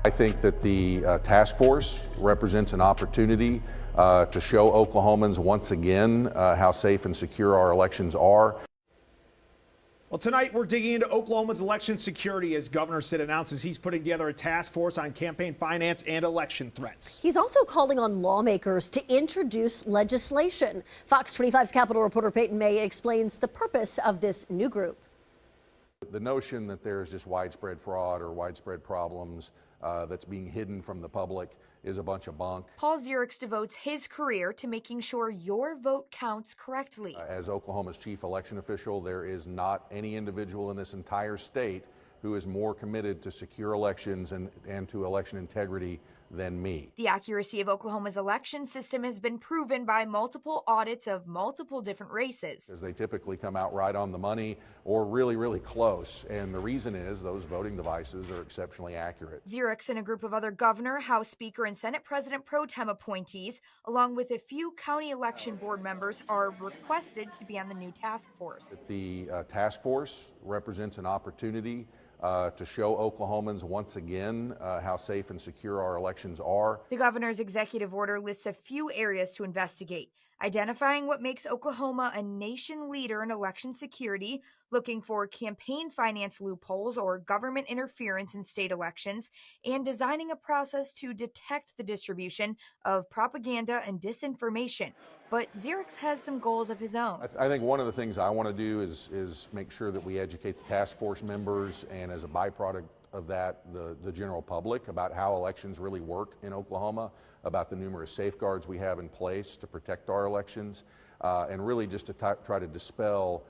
I think that the task force represents an opportunity to show Oklahomans once again how safe and secure our elections are. Well, tonight we're digging into Oklahoma's election security as Governor Stitt announces he's putting together a task force on campaign finance and election threats. He's also calling on lawmakers to introduce legislation. Fox 25's Capitol reporter Peyton May explains the purpose of this new group. The notion that there's just widespread fraud or widespread problems that's being hidden from the public is a bunch of bunk. Paul Zierix devotes his career to making sure your vote counts correctly. As Oklahoma's chief election official, there is not any individual in this entire state who is more committed to secure elections and to election integrity than me. The accuracy of Oklahoma's election system has been proven by multiple audits of multiple different races. Because they typically come out right on the money or really, really close. And the reason is those voting devices are exceptionally accurate. Zierix and a group of other governor, House Speaker, and Senate President Pro Tem appointees, along with a few county election board members, are requested to be on the new task force. The task force represents an opportunity to show Oklahomans once again how safe and secure our elections are. The governor's executive order lists a few areas to investigate: identifying what makes Oklahoma a nation leader in election security, looking for campaign finance loopholes or government interference in state elections, and designing a process to detect the distribution of propaganda and disinformation. But Zierix has some goals of his own. I think one of the things I want to do is make sure that we educate the task force members, and as a byproduct of that, the general public about how elections really work in Oklahoma, about the numerous safeguards we have in place to protect our elections, and really just to try to dispel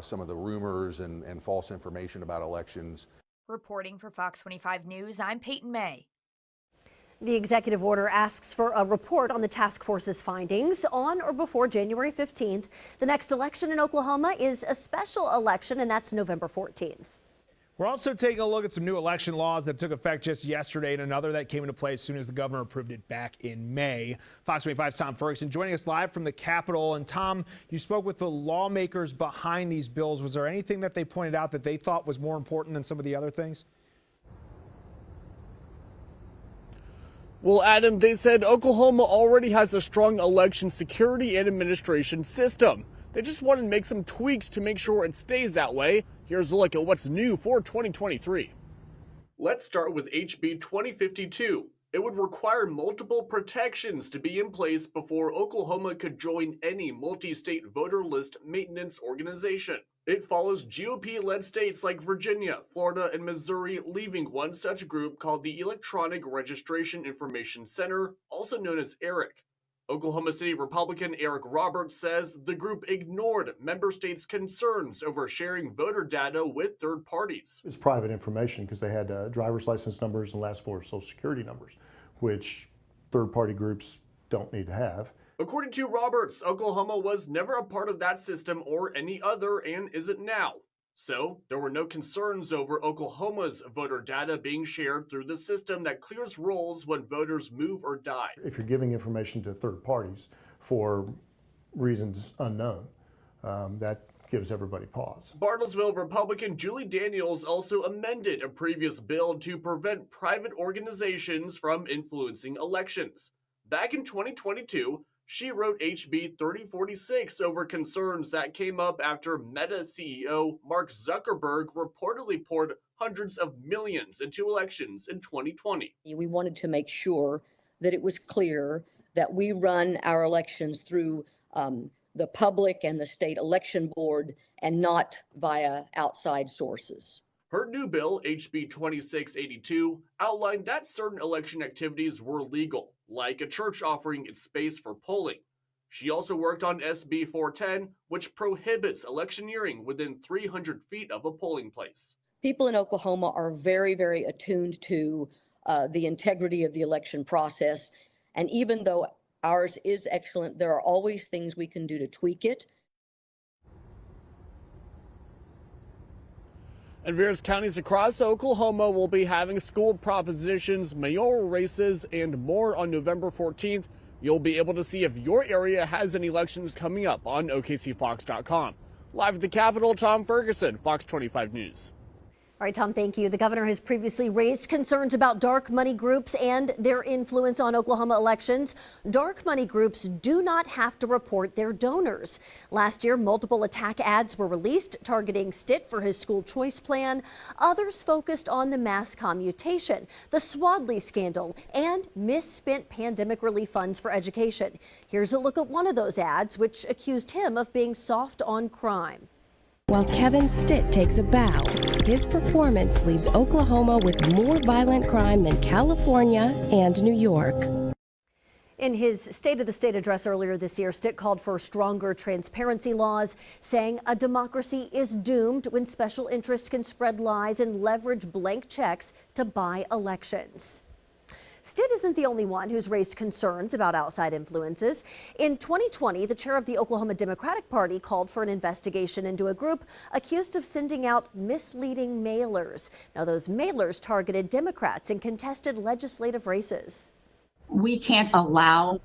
some of the rumors and false information about elections. Reporting for Fox 25 News, I'm Peyton May. The executive order asks for a report on the task force's findings on or before January 15th. The next election in Oklahoma is a special election, and that's November 14th. We're also taking a look at some new election laws that took effect just yesterday and another that came into play as soon as the governor approved it back in May. Fox 25's Tom Ferguson joining us live from the Capitol. And Tom, you spoke with the lawmakers behind these bills. Was there anything that they pointed out that they thought was more important than some of the other things? Well, Adam, they said Oklahoma already has a strong election security and administration system. They just wanted to make some tweaks to make sure it stays that way. Here's a look at what's new for 2023. Let's start with HB 2052. It would require multiple protections to be in place before Oklahoma could join any multi-state voter list maintenance organization. It follows GOP-led states like Virginia, Florida, and Missouri leaving one such group called the Electronic Registration Information Center, also known as ERIC. Oklahoma City Republican Eric Roberts says the group ignored member states' concerns over sharing voter data with third parties. It's private information because they had driver's license numbers and last four social security numbers, which third-party groups don't need to have. According to Roberts, Oklahoma was never a part of that system or any other and isn't now. So there were no concerns over Oklahoma's voter data being shared through the system that clears rolls when voters move or die. If you're giving information to third parties for reasons unknown, that gives everybody pause. Bartlesville Republican Julie Daniels also amended a previous bill to prevent private organizations from influencing elections. Back in 2022, she wrote HB 3046 over concerns that came up after Meta CEO Mark Zuckerberg reportedly poured hundreds of millions into elections in 2020. We wanted to make sure that it was clear that we run our elections through the public and the state election board and not via outside sources. Her new bill, HB 2682, outlined that certain election activities were legal, like a church offering its space for polling. She also worked on SB 410, which prohibits electioneering within 300 feet of a polling place. People in Oklahoma are very, very attuned to the integrity of the election process. And even though ours is excellent, there are always things we can do to tweak it. And various counties across Oklahoma will be having school propositions, mayoral races, and more on November 14th. You'll be able to see if your area has any elections coming up on OKCFox.com. Live at the Capitol, Tom Ferguson, Fox 25 News. All right, Tom, thank you. The governor has previously raised concerns about dark money groups and their influence on Oklahoma elections. Dark money groups do not have to report their donors. Last year, multiple attack ads were released targeting Stitt for his school choice plan. Others focused on the mass commutation, the Swadley scandal, and misspent pandemic relief funds for education. Here's a look at one of those ads, which accused him of being soft on crime. While Kevin Stitt takes a bow, his performance leaves Oklahoma with more violent crime than California and New York. In his State of the State address earlier this year, Stitt called for stronger transparency laws, saying a democracy is doomed when special interests can spread lies and leverage blank checks to buy elections. Stitt isn't the only one who's raised concerns about outside influences. In 2020, the chair of the Oklahoma Democratic Party called for an investigation into a group accused of sending out misleading mailers. Now, those mailers targeted Democrats in contested legislative races. We can't allow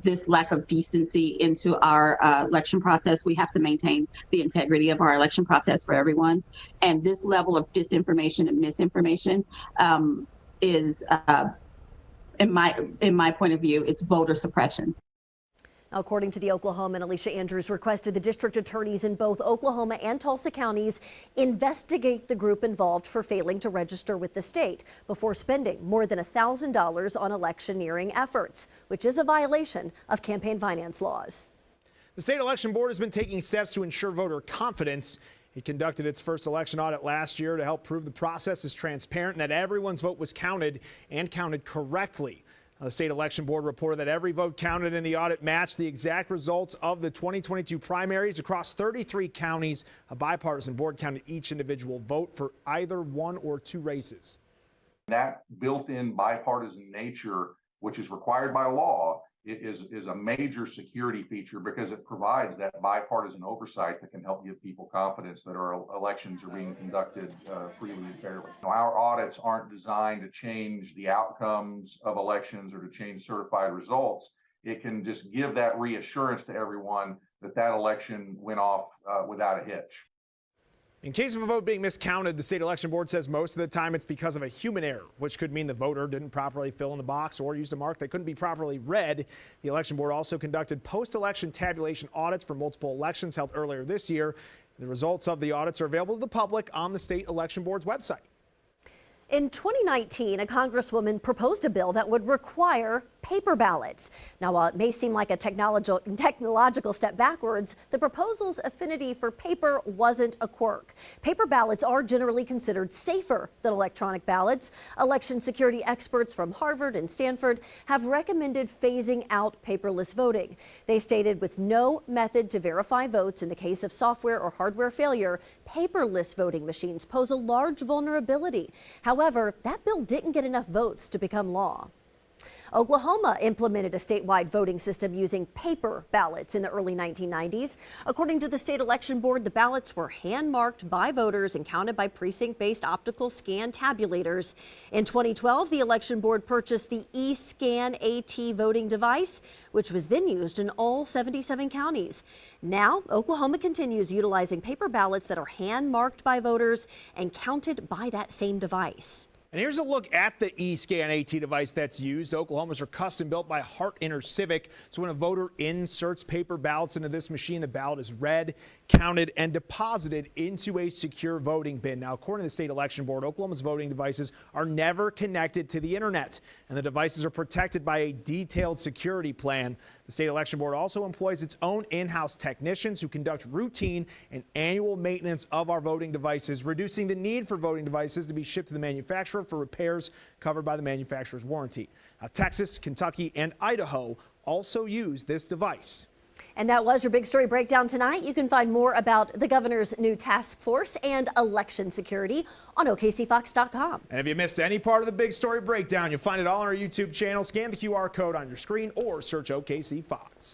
this lack of decency into our election process. We have to maintain the integrity of our election process for everyone. And this level of disinformation and misinformation is in my point of view, it's voter suppression. According to the Oklahoman, Alicia Andrews requested the district attorneys in both Oklahoma and Tulsa counties investigate the group involved for failing to register with the state before spending more than $1,000 on electioneering efforts, which is a violation of campaign finance laws. The state election board has been taking steps to ensure voter confidence. It conducted its first election audit last year to help prove the process is transparent and that everyone's vote was counted and counted correctly. The state election board reported that every vote counted in the audit matched the exact results of the 2022 primaries across 33 counties. A bipartisan board counted each individual vote for either one or two races. That built-in bipartisan nature, which is required by law, it is a major security feature because it provides that bipartisan oversight that can help give people confidence that our elections are being conducted freely and fairly. Our audits aren't designed to change the outcomes of elections or to change certified results. It can just give that reassurance to everyone that that election went off without a hitch. In case of a vote being miscounted, the state election board says most of the time it's because of a human error, which could mean the voter didn't properly fill in the box or used a mark that couldn't be properly read. The election board also conducted post-election tabulation audits for multiple elections held earlier this year. The results of the audits are available to the public on the state election board's website. In 2019, a congresswoman proposed a bill that would require paper ballots. Now, while it may seem like a technological step backwards, the proposal's affinity for paper wasn't a quirk. Paper ballots are generally considered safer than electronic ballots. Election security experts from Harvard and Stanford have recommended phasing out paperless voting. They stated with no method to verify votes in the case of software or hardware failure, paperless voting machines pose a large vulnerability. However, that bill didn't get enough votes to become law. Oklahoma implemented a statewide voting system using paper ballots in the early 1990s. According to the state election board, the ballots were hand-marked by voters and counted by precinct-based optical scan tabulators. In 2012, the election board purchased the eScan AT voting device, which was then used in all 77 counties. Now, Oklahoma continues utilizing paper ballots that are hand-marked by voters and counted by that same device. And here's a look at the eScan AT device that's used. Oklahoma's are custom built by Hart Civic. So when a voter inserts paper ballots into this machine, the ballot is read, counted, and deposited into a secure voting bin. Now, according to the state election board, Oklahoma's voting devices are never connected to the internet, and the devices are protected by a detailed security plan. The state election board also employs its own in-house technicians who conduct routine and annual maintenance of our voting devices, reducing the need for voting devices to be shipped to the manufacturer for repairs covered by the manufacturer's warranty. Now, Texas, Kentucky, and Idaho also use this device. And that was your big story breakdown tonight. You can find more about the governor's new task force and election security on OKCFox.com. And if you missed any part of the big story breakdown, you'll find it all on our YouTube channel. Scan the QR code on your screen or search OKC Fox.